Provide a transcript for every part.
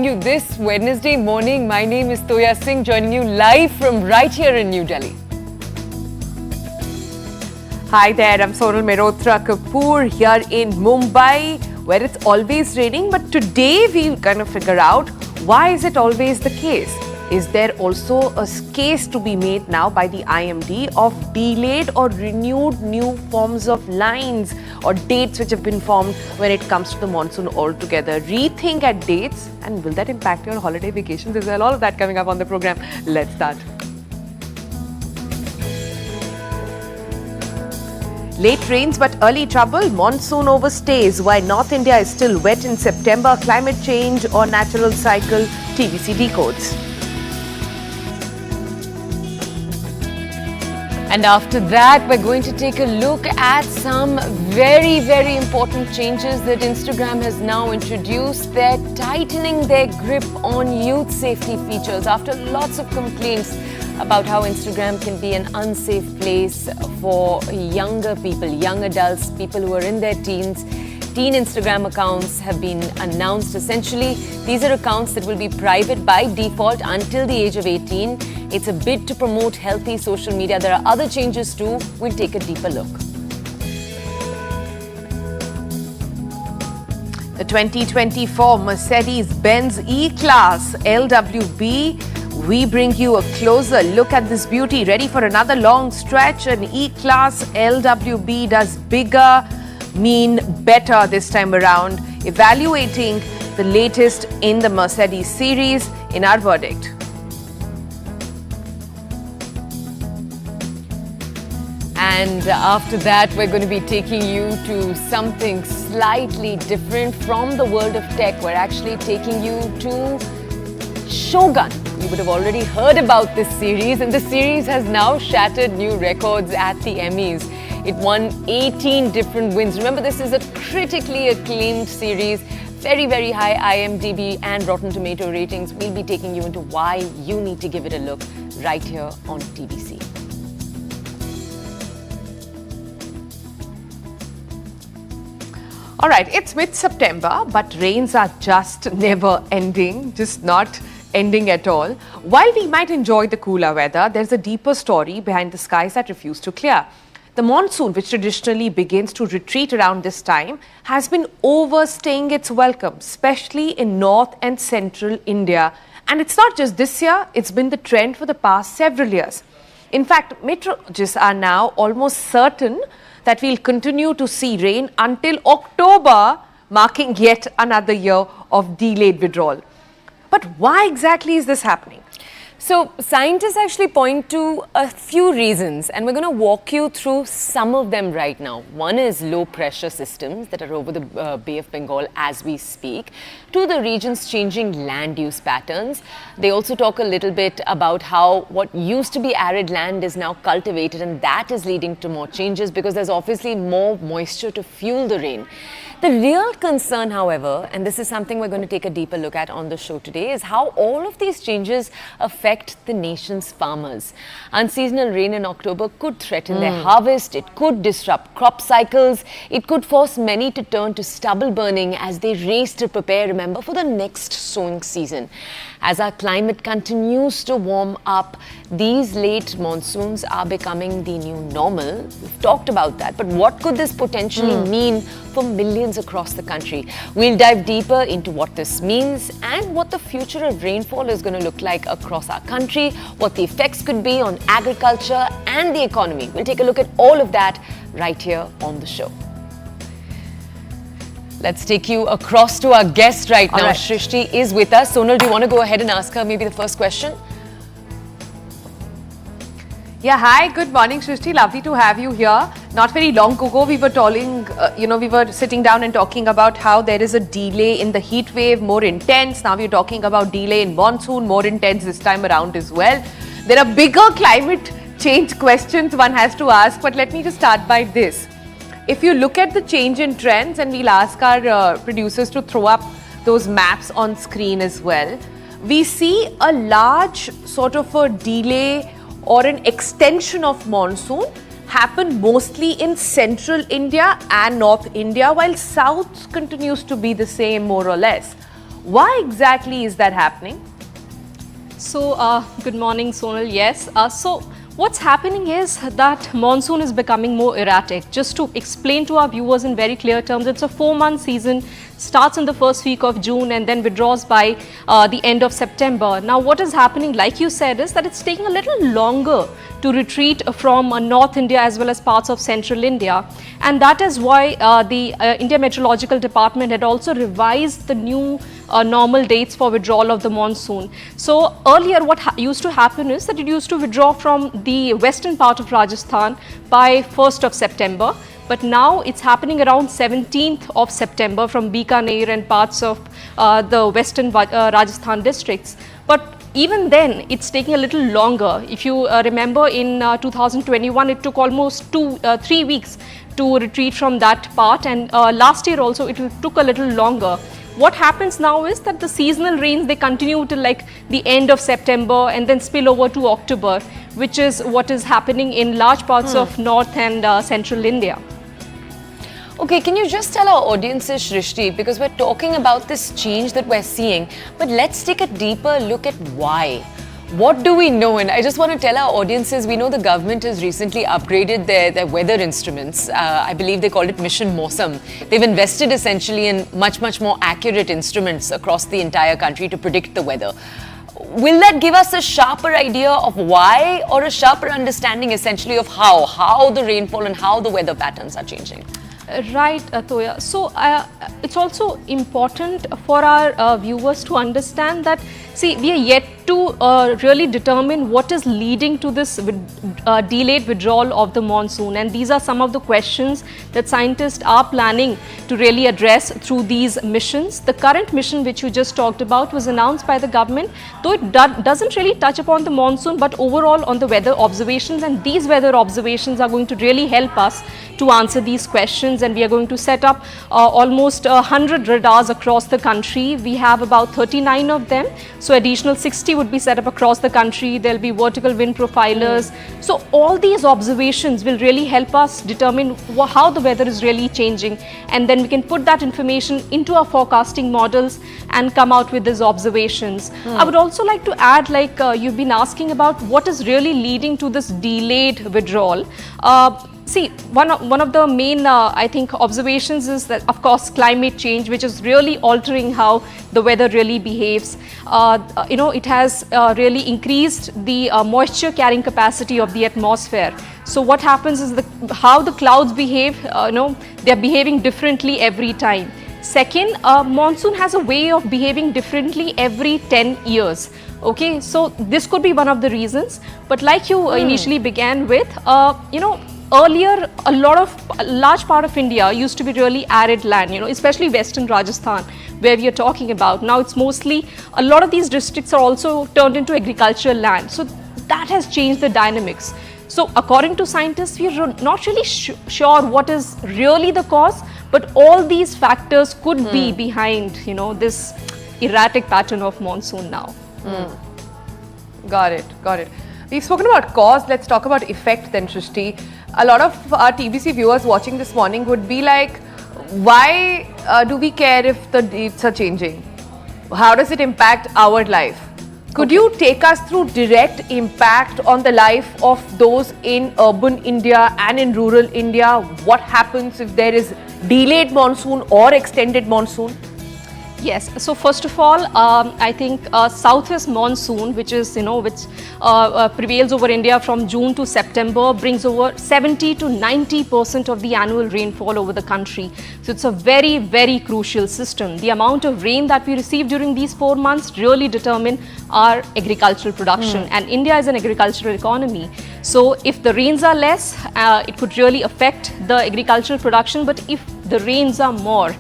you this Wednesday morning. My name is Toya Singh, joining you live from right here in New Delhi. Hi there, I'm Sonal Mehrotra Kapoor here in Mumbai, where it's always raining. But today we're going to figure out, why is it always the case? Is there also a case to be made now by the IMD of delayed or renewed new forms of lines or dates which have been formed when it comes to the monsoon altogether? Rethink at dates, and will that impact your holiday vacations as well? All of that coming up on the program. Let's start. Late rains but early trouble, monsoon overstays. Why North India is still wet in September, climate change or natural cycle, TVC decodes. And after that, we're going to take a look at some very, very important changes that Instagram has now introduced. They're tightening their grip on youth safety features after lots of complaints about how Instagram can be an unsafe place for younger people, young adults, people who are in their teens. Teen Instagram accounts have been announced. Essentially, these are accounts that will be private by default until the age of 18. It's a bid to promote healthy social media. There are other changes too. We'll take a deeper look. The 2024 Mercedes-Benz E-Class LWB. We bring you a closer look at this beauty. Ready for another long stretch? An E-Class LWB does bigger, mean better this time around. Evaluating the latest in the Mercedes series in our verdict. And after that, we're going to be taking you to something slightly different from the world of tech. We're actually taking you to Shogun. You would have already heard about this series, and the series has now shattered new records at the Emmys. It won 18 different wins. Remember, this is a critically acclaimed series, very, very high IMDb and Rotten Tomato ratings. We'll be taking you into why you need to give it a look right here on TBC. All right, it's mid-September, but rains are just never ending, just not ending at all. While we might enjoy the cooler weather, there's a deeper story behind the skies that refuse to clear. The monsoon, which traditionally begins to retreat around this time, has been overstaying its welcome, especially in North and Central India. And it's not just this year, it's been the trend for the past several years. In fact, meteorologists are now almost certain that we'll continue to see rain until October, marking yet another year of delayed withdrawal. But why exactly is this happening? So scientists actually point to a few reasons, and we're going to walk you through some of them right now. One is low pressure systems that are over the Bay of Bengal as we speak. Two, the region's changing land use patterns. They also talk a little bit about how what used to be arid land is now cultivated, and that is leading to more changes because there's obviously more moisture to fuel the rain. The real concern, however, and this is something we're going to take a deeper look at on the show today, is how all of these changes affect the nation's farmers. Unseasonal rain in October could threaten their harvest, it could disrupt crop cycles, it could force many to turn to stubble burning as they race to prepare, remember, for the next sowing season. As our climate continues to warm up, these late monsoons are becoming the new normal. We've talked about that, but what could this potentially mean for millions across the country? We'll dive deeper into what this means and what the future of rainfall is going to look like across our country, what the effects could be on agriculture and the economy. We'll take a look at all of that right here on the show. Let's take you across to our guest right now. Right. Shrishti is with us. Sonal, do you want to go ahead and ask her maybe the first question? Yeah, hi, good morning, Shrishti. Lovely to have you here. Not very long ago, we were we were sitting down and talking about how there is a delay in the heat wave, more intense. Now we're talking about delay in monsoon, more intense this time around as well. There are bigger climate change questions one has to ask, but let me just start by this. If you look at the change in trends, and we'll ask our producers to throw up those maps on screen as well, we see a large sort of a delay or an extension of monsoon happen mostly in central India and North India, while South continues to be the same more or less. Why exactly is that happening? So, good morning, Sonal. Yes. So, what's happening is that monsoon is becoming more erratic. Just to explain to our viewers in very clear terms, it's a 4-month season, starts in the first week of June and then withdraws by the end of September. Now, what is happening, like you said, is that it's taking a little longer to retreat from North India as well as parts of Central India. And that is why the India Meteorological Department had also revised the new normal dates for withdrawal of the monsoon. So earlier what used to happen is that it used to withdraw from the western part of Rajasthan by 1st of September. But now it's happening around 17th of September from Bikaner and parts of the western Rajasthan districts. But even then, it's taking a little longer. If you remember, in 2021, it took almost 3 weeks to retreat from that part, and last year also it took a little longer. What happens now is that the seasonal rains, they continue till like the end of September and then spill over to October, which is what is happening in large parts of North and Central India. Okay, can you just tell our audiences, Shrishti, because we're talking about this change that we're seeing, but let's take a deeper look at why. What do we know? And I just want to tell our audiences, we know the government has recently upgraded their weather instruments. I believe they called it Mission Monsoon. They've invested essentially in much more accurate instruments across the entire country to predict the weather. Will that give us a sharper idea of why, or a sharper understanding essentially of how the rainfall and how the weather patterns are changing? Right, Toya. So it's also important for our viewers to understand that, see, we are yet to really determine what is leading to this delayed withdrawal of the monsoon, and these are some of the questions that scientists are planning to really address through these missions. The current mission which you just talked about was announced by the government, though it doesn't really touch upon the monsoon but overall on the weather observations, and these weather observations are going to really help us to answer these questions. And we are going to set up almost 100 radars across the country. We have about 39 of them, so additional 60 would be set up across the country. There'll be vertical wind profilers. So all these observations will really help us determine how the weather is really changing, and then we can put that information into our forecasting models and come out with these observations. I would also like to add, like you've been asking about what is really leading to this delayed withdrawal. See, one of the main, I think, observations is that, of course, climate change, which is really altering how the weather really behaves. It has really increased the moisture carrying capacity of the atmosphere. So what happens is how the clouds behave, they're behaving differently every time. Second, monsoon has a way of behaving differently every 10 years. Okay, so this could be one of the reasons. But like you initially began with, earlier, a large part of India used to be really arid land, especially Western Rajasthan, where we are talking about. Now it's mostly, a lot of these districts are also turned into agricultural land. So that has changed the dynamics. So according to scientists, we are not really sure what is really the cause, but all these factors could be behind, this erratic pattern of monsoon now. Got it. We've spoken about cause. Let's talk about effect then, Shrishti. A lot of our TBC viewers watching this morning would be like, why do we care if the dates are changing? How does it impact our life? Could you take us through direct impact on the life of those in urban India and in rural India? What happens if there is delayed monsoon or extended monsoon? Yes. So first of all, I think southwest monsoon, which prevails over India from June to September, brings over 70 to 90% of the annual rainfall over the country. So it's a very, very crucial system. The amount of rain that we receive during these 4 months really determine our agricultural production. And India is an agricultural economy. So if the rains are less, it could really affect the agricultural production. But if the rains are more,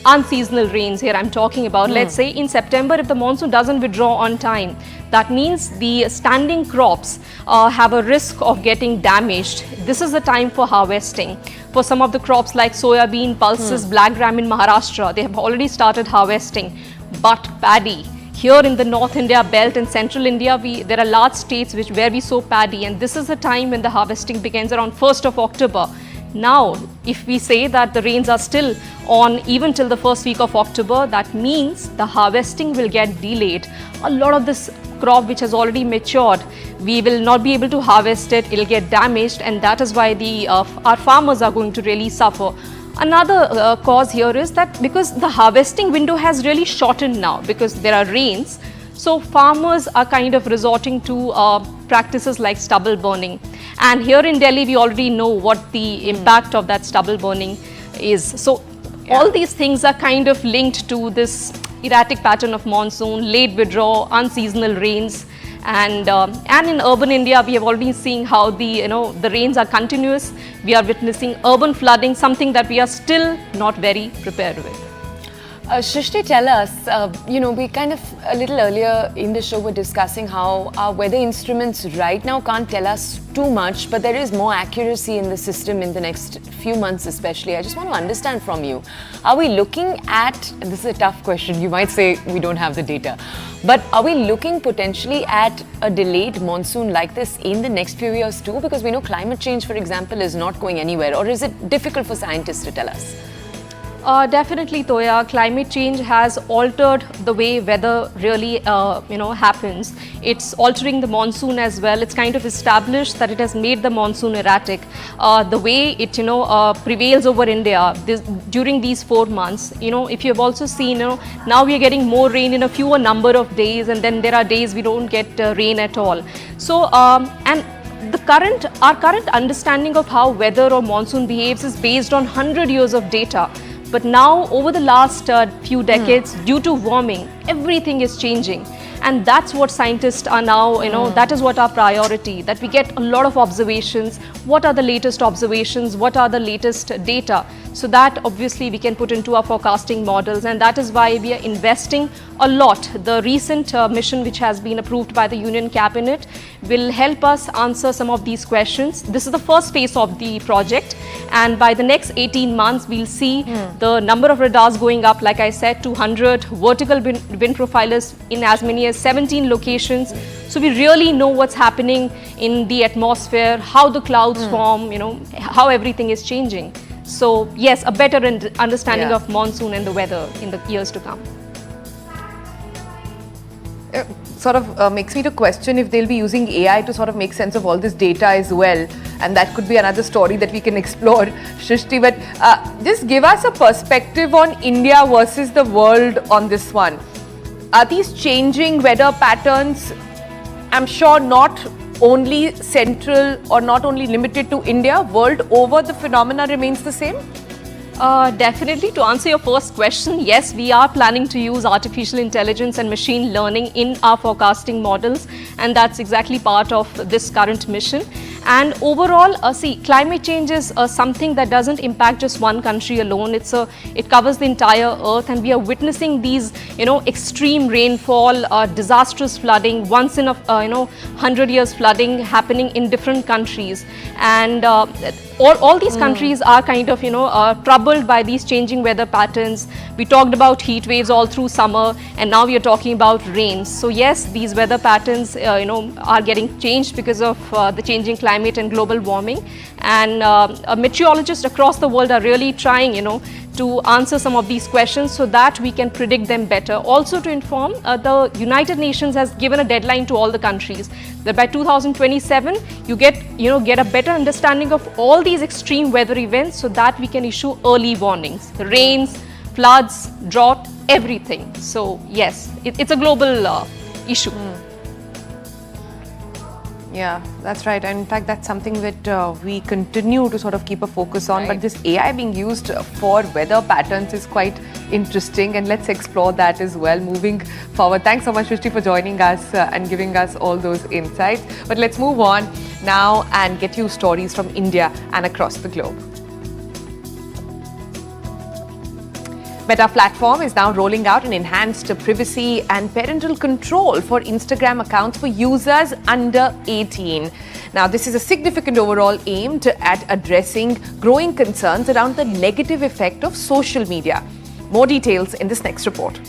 unseasonal rains here I'm talking about, let's say in September, if the monsoon doesn't withdraw on time, that means the standing crops have a risk of getting damaged. This is the time for harvesting. For some of the crops like soya bean, pulses, black gram in Maharashtra, they have already started harvesting. But paddy, here in the North India belt and Central India, there are large states where we sow paddy, and this is the time when the harvesting begins around 1st of October. Now, if we say that the rains are still on even till the first week of October, that means the harvesting will get delayed. A lot of this crop which has already matured, we will not be able to harvest it, it'll get damaged, and that is why our farmers are going to really suffer. Another cause here is that because the harvesting window has really shortened now because there are rains, so farmers are kind of resorting to practices like stubble burning. And here in Delhi, we already know what the impact of that stubble burning is. So all these things are kind of linked to this erratic pattern of monsoon, late withdrawal, unseasonal rains. And in urban India, we have already seen how the rains are continuous. We are witnessing urban flooding, something that we are still not very prepared with. Shrishti, tell us, we kind of a little earlier in the show were discussing how our weather instruments right now can't tell us too much, but there is more accuracy in the system in the next few months especially. I just want to understand from you, are we looking at, and this is a tough question, you might say we don't have the data, but are we looking potentially at a delayed monsoon like this in the next few years too? Because we know climate change, for example, is not going anywhere, or is it difficult for scientists to tell us? Definitely, Toya. Climate change has altered the way weather really, happens. It's altering the monsoon as well. It's kind of established that it has made the monsoon erratic. The way it, prevails over India during these 4 months. If you have also seen, now we are getting more rain in a fewer number of days, and then there are days we don't get rain at all. So, and our current understanding of how weather or monsoon behaves is based on 100 years of data. But now, over the last few decades, due to warming, everything is changing. And that's what scientists are now, that is what our priority, that we get a lot of observations. What are the latest observations? What are the latest data? So that obviously we can put into our forecasting models, and that is why we are investing a lot. The recent mission which has been approved by the Union Cabinet will help us answer some of these questions. This is the first phase of the project, and by the next 18 months we'll see the number of radars going up, like I said, 200, vertical wind profilers in as many as 17 locations. So we really know what's happening in the atmosphere, how the clouds form, how everything is changing. So yes, a better understanding of monsoon and the weather in the years to come. It sort of makes me to question if they'll be using AI to sort of make sense of all this data as well, and that could be another story that we can explore, Shrishti. But just give us a perspective on India versus the world on this one. Are these changing weather patterns, I'm sure not only central or not only limited to India, world over the phenomena remains the same? Definitely. To answer your first question, yes, we are planning to use artificial intelligence and machine learning in our forecasting models, and that's exactly part of this current mission. And overall, climate change is something that doesn't impact just one country alone. It covers the entire earth, and we are witnessing these, extreme rainfall, disastrous flooding, once in a 100 years flooding happening in different countries, and all these countries are kind of troubled by these changing weather patterns. We talked about heat waves all through summer, and now we are talking about rains. So yes, these weather patterns are getting changed because of the changing climate and global warming, and meteorologists across the world are really trying to answer some of these questions so that we can predict them better. Also to inform, the United Nations has given a deadline to all the countries that by 2027 you get a better understanding of all these extreme weather events so that we can issue early warnings, the rains, floods, drought, everything. So yes, it's a global issue. Yeah, that's right. And in fact, that's something that we continue to sort of keep a focus on. But this AI being used for weather patterns is quite interesting, and let's explore that as well moving forward. Thanks so much, Shrishti, for joining us and giving us all those insights. But let's move on now and get you stories from India and across the globe. Meta platform is now rolling out an enhanced privacy and parental control for Instagram accounts for users under 18. Now, this is a significant overall aimed at addressing growing concerns around the negative effect of social media. More details in this next report.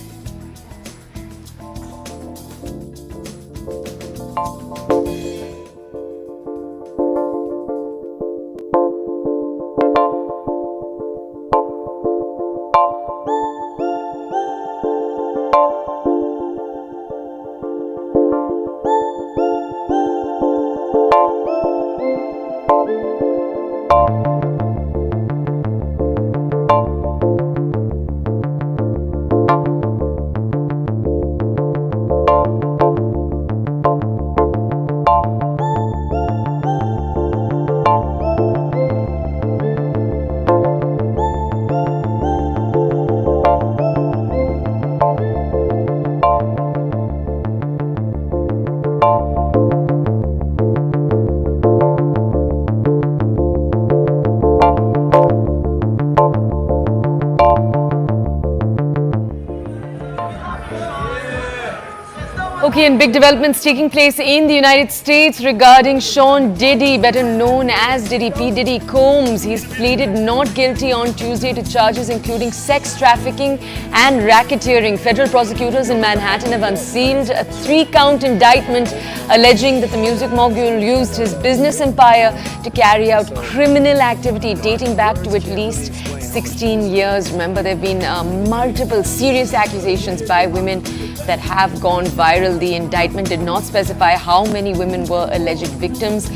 Okay, and big developments taking place in the United States regarding Sean Diddy, better known as Diddy, P. Diddy Combs. He's pleaded not guilty on Tuesday to charges including sex trafficking and racketeering. Federal prosecutors in Manhattan have unsealed a 3-count indictment alleging that the music mogul used his business empire to carry out criminal activity dating back to at least 16 years. Remember, there have been multiple serious accusations by women that have gone viral. The indictment did not specify how many women were alleged victims.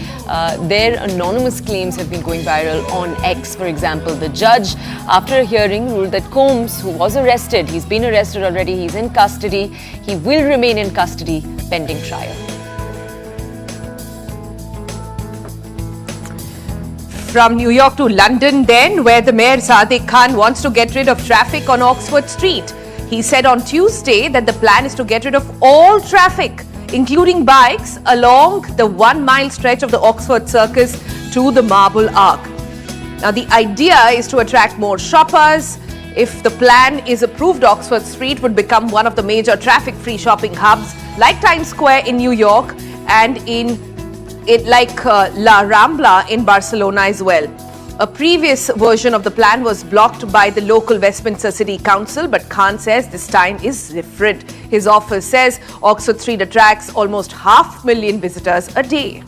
Their anonymous claims have been going viral on X, for example. The judge, after a hearing, ruled that Combs, who was arrested, he's been arrested already, he's in custody, he will remain in custody pending trial. From New York to London then, where the Mayor Sadiq Khan wants to get rid of traffic on Oxford Street. He said on Tuesday that the plan is to get rid of all traffic, including bikes, along the 1-mile stretch of the Oxford Circus to the Marble Arch. Now, the idea is to attract more shoppers. If the plan is approved, Oxford Street would become one of the major traffic-free shopping hubs like Times Square in New York and like La Rambla in Barcelona as well. A previous version of the plan was blocked by the local Westminster City Council, but Khan says this time is different. His office says Oxford Street attracts almost 500,000 visitors a day.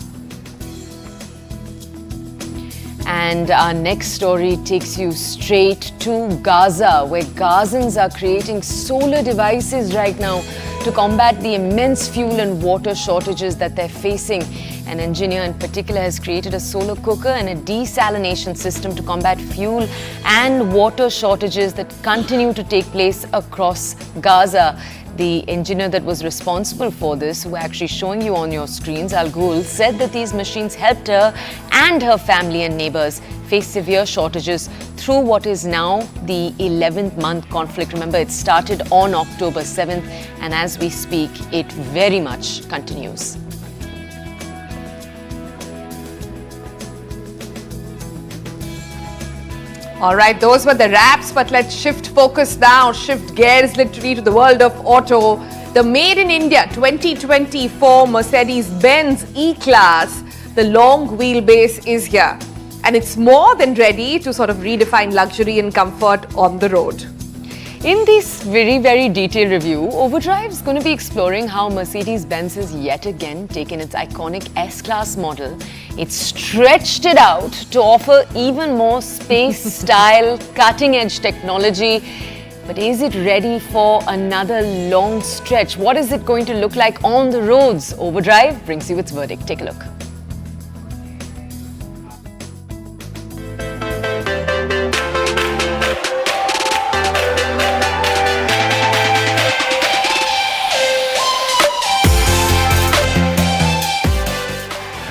And our next story takes you straight to Gaza, where Gazans are creating solar devices right now to combat the immense fuel and water shortages that they're facing. An engineer in particular has created a solar cooker and a desalination system to combat fuel and water shortages that continue to take place across Gaza. The engineer that was responsible for this, who we're actually showing you on your screens, Al Ghul, said that these machines helped her and her family and neighbors face severe shortages through what is now the 11th month conflict. Remember, it started on October 7th, and as we speak, it very much continues. All right, those were the wraps, but let's shift focus now, shift gears literally to the world of auto. The Made in India 2024 Mercedes-Benz E-Class, the long wheelbase is here. And it's more than ready to sort of redefine luxury and comfort on the road. In this very, very detailed review, Overdrive is going to be exploring how Mercedes-Benz has yet again taken its iconic S-Class model. It's stretched it out to offer even more space, style, cutting-edge technology. But is it ready for another long stretch? What is it going to look like on the roads? Overdrive brings you its verdict. Take a look.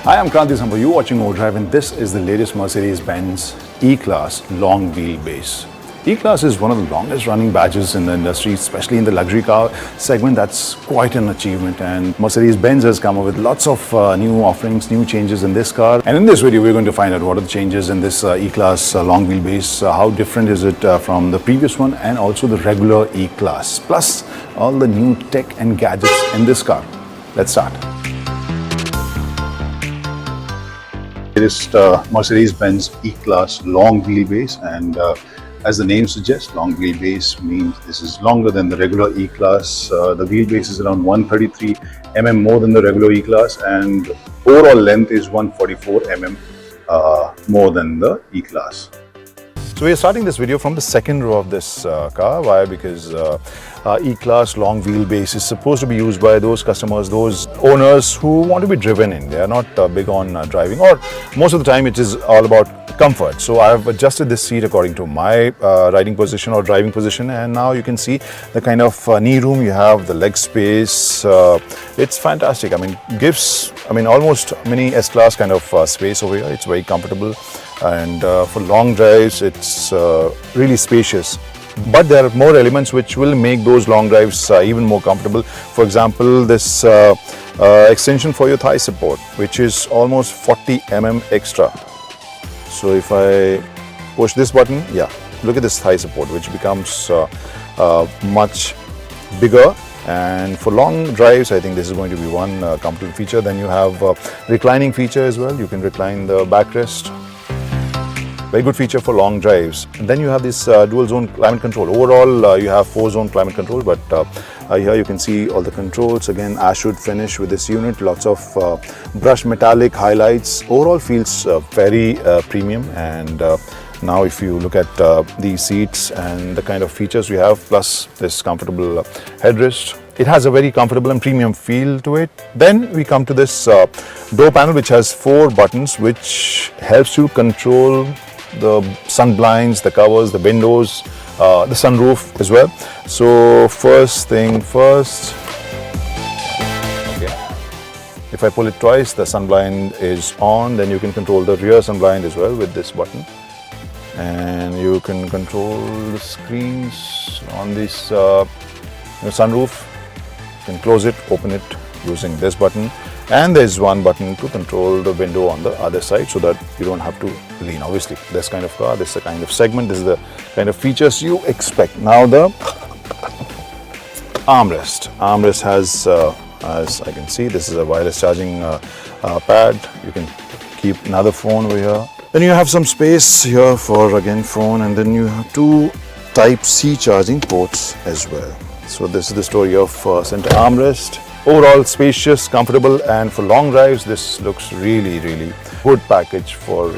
Hi, I'm Kranti Sambhu. You're watching Overdrive, and this is the latest Mercedes-Benz E-Class long wheelbase. E-Class is one of the longest running badges in the industry, especially in the luxury car segment. That's quite an achievement, and Mercedes-Benz has come up with lots of new offerings, new changes in this car. And in this video, we're going to find out what are the changes in this E-Class long wheelbase, how different is it from the previous one, and also the regular E-Class, plus all the new tech and gadgets in this car. Let's start. Latest Mercedes-Benz E-Class long wheelbase, and as the name suggests, long wheelbase means this is longer than the regular E-Class. The wheelbase is around 133 mm more than the regular E-Class, and overall length is 144 mm more than the E-Class. So we are starting this video from the second row of this car. Why? Because E-Class long wheelbase is supposed to be used by those customers, those owners who want to be driven in. They are not big on driving, or most of the time it is all about comfort. So I have adjusted this seat according to my riding position or driving position, and now you can see the kind of knee room you have, the leg space. It's fantastic. I mean, gives almost mini S-Class kind of space over here. It's very comfortable, and for long drives it's really spacious. But there are more elements which will make those long drives even more comfortable. For example, this extension for your thigh support, which is almost 40 mm extra. So if I push this button, yeah, look at this thigh support, which becomes much bigger And for long drives, I think this is going to be one comfortable feature. Then you have reclining feature as well. You can recline the backrest. Very good feature for long drives. And then you have this dual zone climate control. Overall, you have 4-zone climate control, but here you can see all the controls. Again, Ashwood finish with this unit. Lots of brushed metallic highlights. Overall feels very premium. And now if you look at these seats and the kind of features we have, plus this comfortable headrest, it has a very comfortable and premium feel to it. Then we come to this door panel, which has 4 buttons, which helps you control the sun blinds, the covers, the windows, the sunroof as well. So first thing first, okay. If I pull it twice, the sun blind is on. Then you can control the rear sun blind as well with this button. And you can control the screens on this sunroof. You can close it, open it using this button. And there's one button to control the window on the other side so that you don't have to lean. Obviously, this kind of car, this is the kind of segment, this is the kind of features you expect. Now the armrest. Armrest has, as I can see, this is a wireless charging pad. You can keep another phone over here. Then you have some space here for, again, phone, and then you have 2 Type-C charging ports as well. So this is the story of center armrest. Overall spacious, comfortable, and for long drives, this looks really, really good package for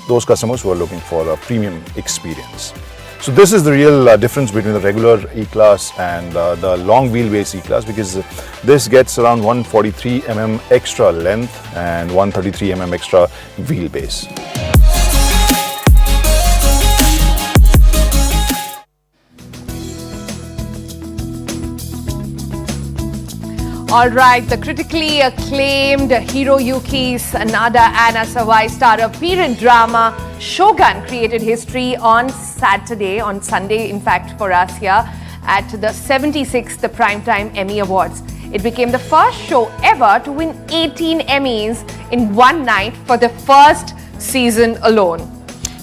those customers who are looking for a premium experience. So this is the real difference between the regular E-Class and the long wheelbase E-Class, because this gets around 143 mm extra length and 133 mm extra wheelbase. All right, the critically acclaimed Hiroyuki Sanada and Asawai star of period drama Shogun created history on Sunday, in fact, for us here at the 76th Primetime Emmy Awards. It became the first show ever to win 18 Emmys in one night for the first season alone.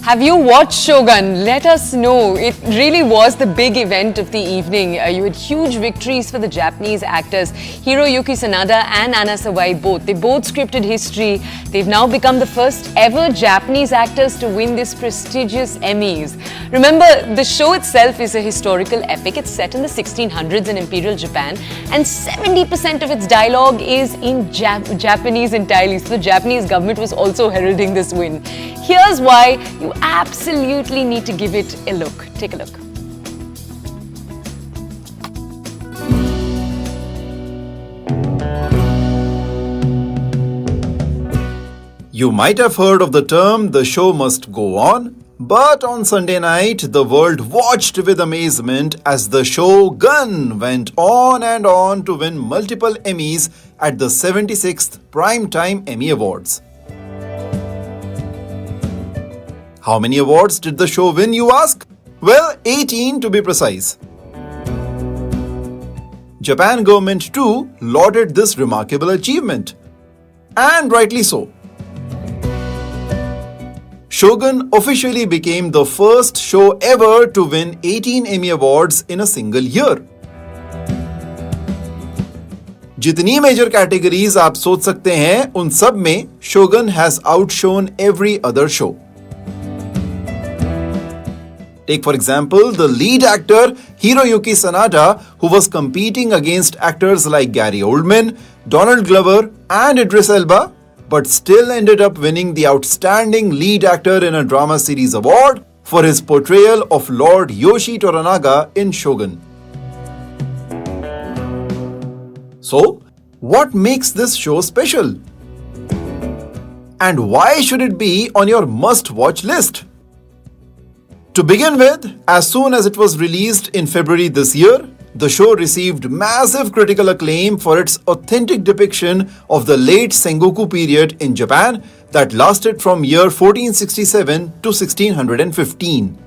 Have you watched Shogun? Let us know. It really was the big event of the evening. You had huge victories for the Japanese actors, Hiroyuki Sanada and Anna Sawai both. They both scripted history. They've now become the first ever Japanese actors to win this prestigious Emmys. Remember, the show itself is a historical epic. It's set in the 1600s in Imperial Japan, and 70% of its dialogue is in Japanese entirely. So the Japanese government was also heralding this win. Here's why you absolutely need to give it a look. Take a look. You might have heard of the term "the show must go on," but on Sunday night, the world watched with amazement as the Shōgun went on and on to win multiple Emmys at the 76th Primetime Emmy Awards. How many awards did the show win, you ask? Well, 18 to be precise. Japan government too lauded this remarkable achievement. And rightly so. Shogun officially became the first show ever to win 18 Emmy Awards in a single year. जितनी major categories आप सोच सकते हैं, उन सब में Shogun has outshone every other show. Take for example the lead actor Hiroyuki Sanada, who was competing against actors like Gary Oldman, Donald Glover and Idris Elba, but still ended up winning the Outstanding Lead Actor in a Drama Series award for his portrayal of Lord Yoshi Toranaga in Shogun. So, what makes this show special? And why should it be on your must-watch list? To begin with, as soon as it was released in February this year, the show received massive critical acclaim for its authentic depiction of the late Sengoku period in Japan that lasted from year 1467 to 1615.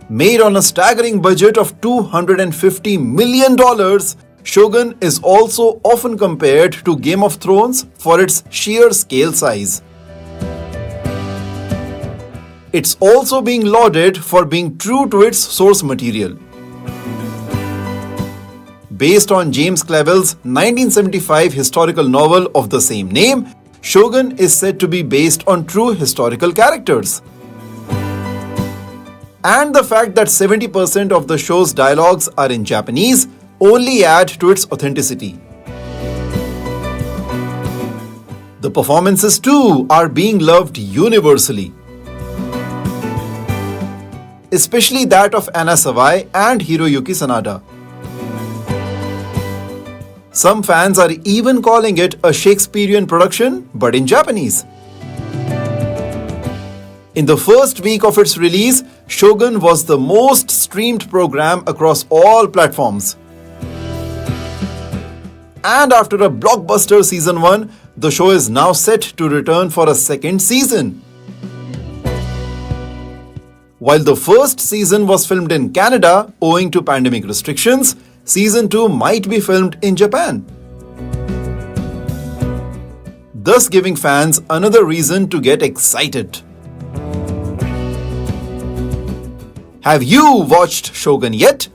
Made on a staggering budget of $250 million, Shogun is also often compared to Game of Thrones for its sheer scale size. It's also being lauded for being true to its source material. based on James Clavell's 1975 historical novel of the same name, Shogun is said to be based on true historical characters. And the fact that 70% of the show's dialogues are in Japanese only add to its authenticity. The performances too are being loved universally, especially that of Anna Sawai and Hiroyuki Sanada. Some fans are even calling it a Shakespearean production, but in Japanese. In the first week of its release, Shōgun was the most streamed program across all platforms. And after a blockbuster season 1, the show is now set to return for a second season. While the first season was filmed in Canada owing to pandemic restrictions, season 2 might be filmed in Japan, thus giving fans another reason to get excited. Have you watched Shogun yet?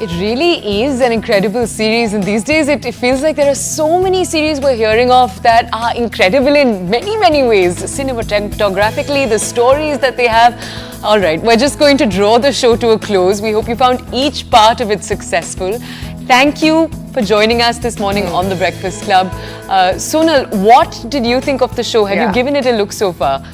It really is an incredible series, and these days it feels like there are so many series we're hearing of that are incredible in many, many ways. Cinematographically, the stories that they have. All right, we're just going to draw the show to a close. We hope you found each part of it successful. Thank you for joining us this morning on The Breakfast Club. Sonal, what did you think of the show? Have you given it a look so far?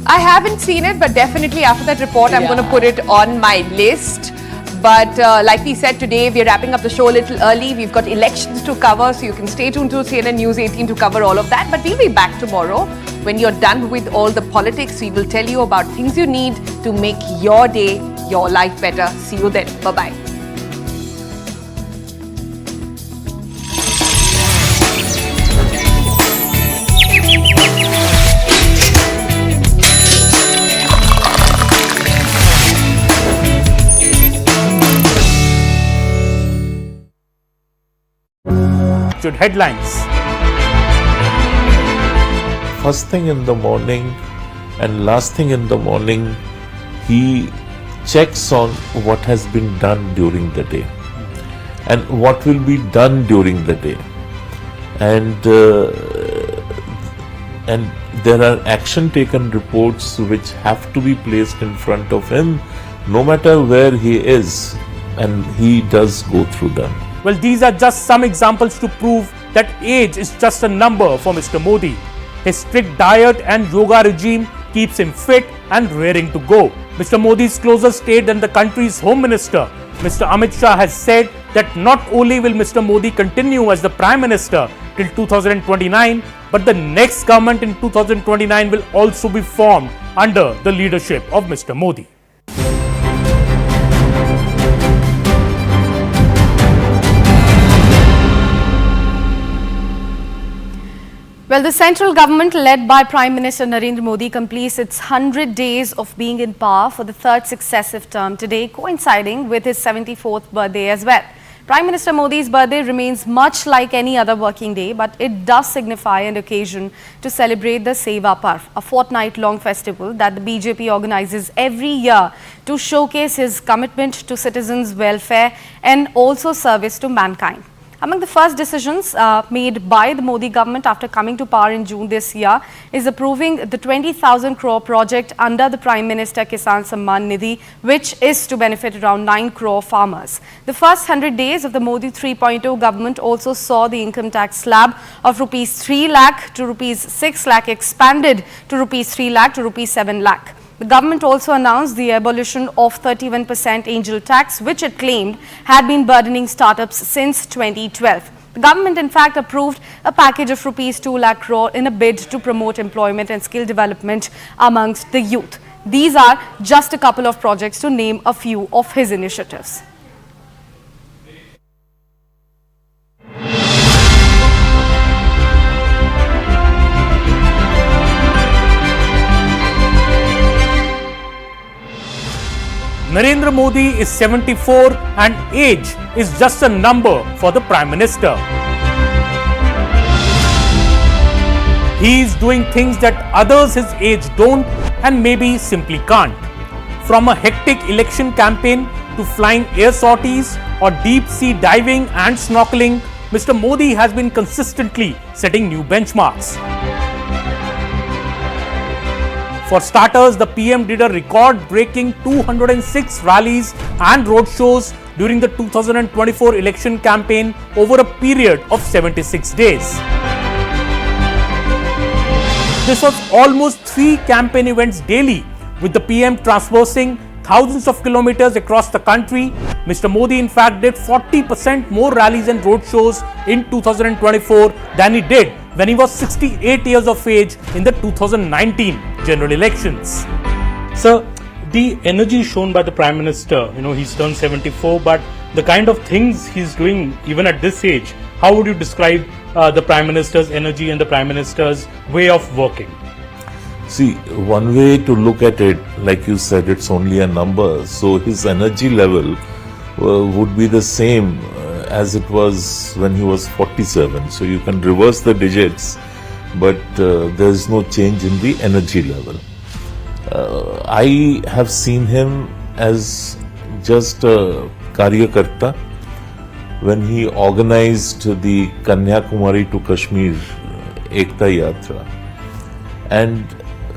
I haven't seen it, but definitely after that report, I'm going to put it on my list. But like we said today, we're wrapping up the show a little early. We've got elections to cover, so you can stay tuned to CNN News 18 to cover all of that. But we'll be back tomorrow. When you're done with all the politics, we will tell you about things you need to make your day, your life better. See you then. Bye-bye. Headlines. First thing in the morning and last thing in the morning, he checks on what has been done during the day and what will be done during the day, and there are action taken reports which have to be placed in front of him no matter where he is, and he does go through them. Well, these are just some examples to prove that age is just a number for Mr. Modi. His strict diet and yoga regime keeps him fit and raring to go. Mr. Modi's closer state than the country's Home Minister, Mr. Amit Shah, has said that not only will Mr. Modi continue as the Prime Minister till 2029, but the next government in 2029 will also be formed under the leadership of Mr. Modi. Well, the central government led by Prime Minister Narendra Modi completes its 100 days of being in power for the third successive term today, coinciding with his 74th birthday as well. Prime Minister Modi's birthday remains much like any other working day, but it does signify an occasion to celebrate the Seva Parv, a fortnight-long festival that the BJP organizes every year to showcase his commitment to citizens' welfare and also service to mankind. Among the first decisions made by the Modi government after coming to power in June this year is approving the 20,000 crore project under the Prime Minister Kisan Samman Nidhi, which is to benefit around 9 crore farmers. The first 100 days of the Modi 3.0 government also saw the income tax slab of rupees 3 lakh to rupees 6 lakh expanded to rupees 3 lakh to rupees 7 lakh. The government also announced the abolition of 31% angel tax, which it claimed had been burdening startups since 2012. The government, in fact, approved a package of rupees 2 lakh crore in a bid to promote employment and skill development amongst the youth. These are just a couple of projects to name a few of his initiatives. Narendra Modi is 74 and age is just a number for the Prime Minister. He is doing things that others his age don't and maybe simply can't. From a hectic election campaign to flying air sorties or deep sea diving and snorkeling, Mr. Modi has been consistently setting new benchmarks. For starters, the PM did a record-breaking 206 rallies and roadshows during the 2024 election campaign over a period of 76 days. This was almost 3 campaign events daily, with the PM traversing thousands of kilometers across the country. Mr. Modi in fact did 40% more rallies and roadshows in 2024 than he did when he was 68 years of age in the 2019 general elections. Sir, the energy shown by the Prime Minister, he's turned 74, but the kind of things he's doing even at this age, how would you describe the Prime Minister's energy and the Prime Minister's way of working? See, one way to look at it, like you said, it's only a number. So his energy level would be the same as it was when he was 47. So you can reverse the digits, but there is no change in the energy level. I have seen him as just a Karyakarta when he organized the Kanyakumari to Kashmir Ekta Yatra. And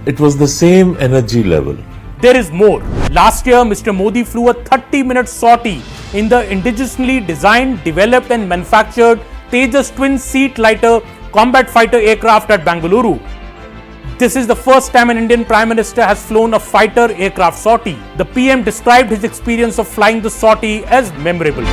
it was the same energy level. There is more. Last year, Mr. Modi flew a 30-minute sortie in the indigenously designed, developed and manufactured Tejas twin-seat lighter combat fighter aircraft at Bengaluru. This is the first time an Indian Prime Minister has flown a fighter aircraft sortie. The PM described his experience of flying the sortie as memorable.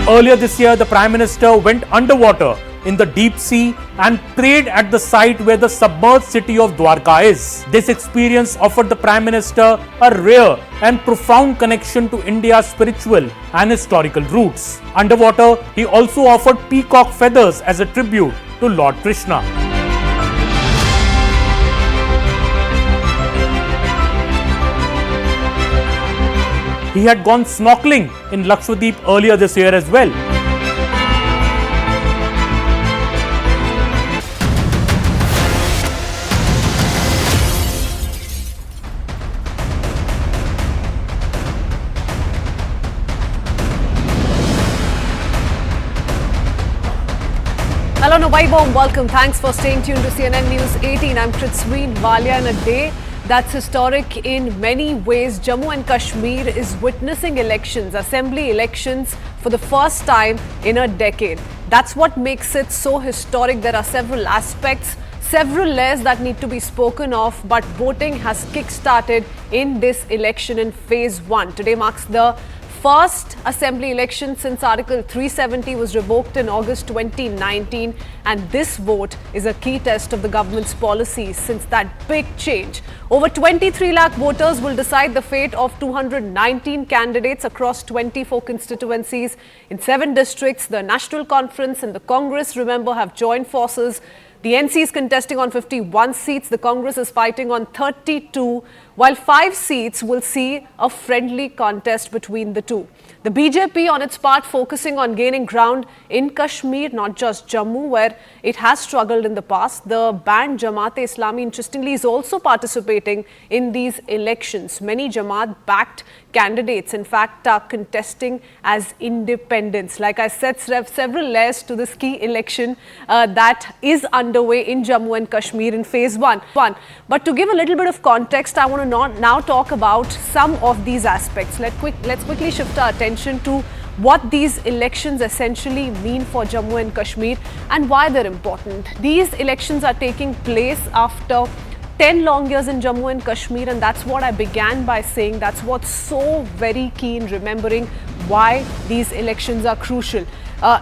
Earlier this year, the Prime Minister went underwater in the deep sea and prayed at the site where the submerged city of Dwarka is. This experience offered the Prime Minister a rare and profound connection to India's spiritual and historical roots. Underwater, he also offered peacock feathers as a tribute to Lord Krishna. He had gone snorkeling in Lakshadweep earlier this year as well. Hello, and a very warm welcome. Thanks for staying tuned to CNN News 18. I'm Prithsween Walia. In a day that's historic in many ways, Jammu and Kashmir is witnessing elections, assembly elections, for the first time in a decade. That's what makes it so historic. There are several aspects, several layers that need to be spoken of, but voting has kick-started in this election in phase 1. Today marks the first assembly election since Article 370 was revoked in August 2019, and this vote is a key test of the government's policies since that big change. Over 23 lakh voters will decide the fate of 219 candidates across 24 constituencies in 7 districts. The National Conference and the Congress, remember, have joined forces. The NC is contesting on 51 seats. The Congress is fighting on 32, while 5 seats will see a friendly contest between the two. The BJP, on its part, focusing on gaining ground in Kashmir, not just Jammu, where it has struggled in the past. The banned Jamaat-e-Islami, interestingly, is also participating in these elections. Many Jamaat-backed candidates, in fact, are contesting as independents. Like I said, several layers to this key election that is underway in Jammu and Kashmir in phase 1. But to give a little bit of context, I want to now talk about some of these aspects. Let's quickly shift our attention to what these elections essentially mean for Jammu and Kashmir and why they're important. These elections are taking place after 10 long years in Jammu and Kashmir, and that's what I began by saying. That's what's so very key in remembering why these elections are crucial.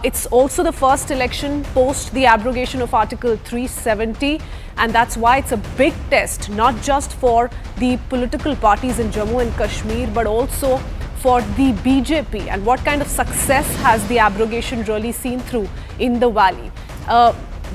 It's also the first election post the abrogation of Article 370, and that's why it's a big test, not just for the political parties in Jammu and Kashmir, but also for the BJP, and what kind of success has the abrogation really seen through in the valley.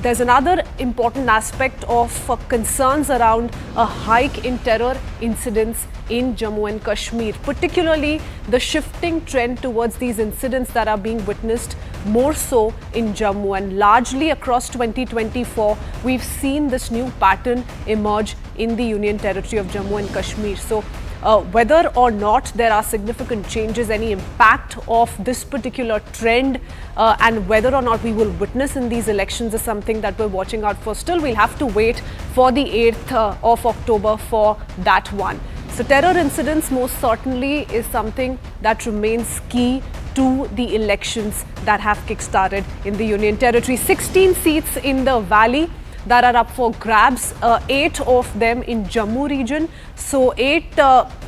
There's another important aspect of concerns around a hike in terror incidents in Jammu and Kashmir, particularly the shifting trend towards these incidents that are being witnessed more so in Jammu, and largely across 2024 we've seen this new pattern emerge in the Union Territory of Jammu and Kashmir. So whether or not there are significant changes, any impact of this particular trend and whether or not we will witness in these elections is something that we're watching out for. Still, we'll have to wait for the 8th of October for that one. So terror incidents most certainly is something that remains key to the elections that have kick-started in the Union Territory. 16 seats in the valley that are up for grabs, 8 of them in Jammu region. So 8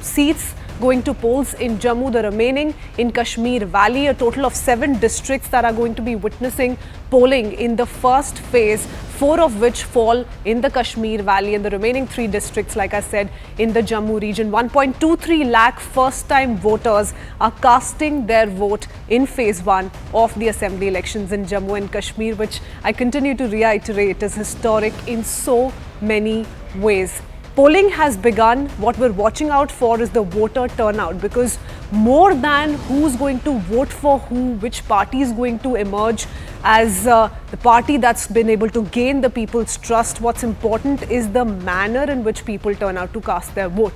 seats going to polls in Jammu, the remaining in Kashmir Valley, a total of 7 districts that are going to be witnessing polling in the first phase, 4 of which fall in the Kashmir Valley and the remaining 3 districts, like I said, in the Jammu region. 1.23 lakh first-time voters are casting their vote in phase 1 of the assembly elections in Jammu and Kashmir, which I continue to reiterate is historic in so many ways. Polling has begun. What we're watching out for is the voter turnout, because more than who's going to vote for who, which party is going to emerge as the party that's been able to gain the people's trust, what's important is the manner in which people turn out to cast their vote.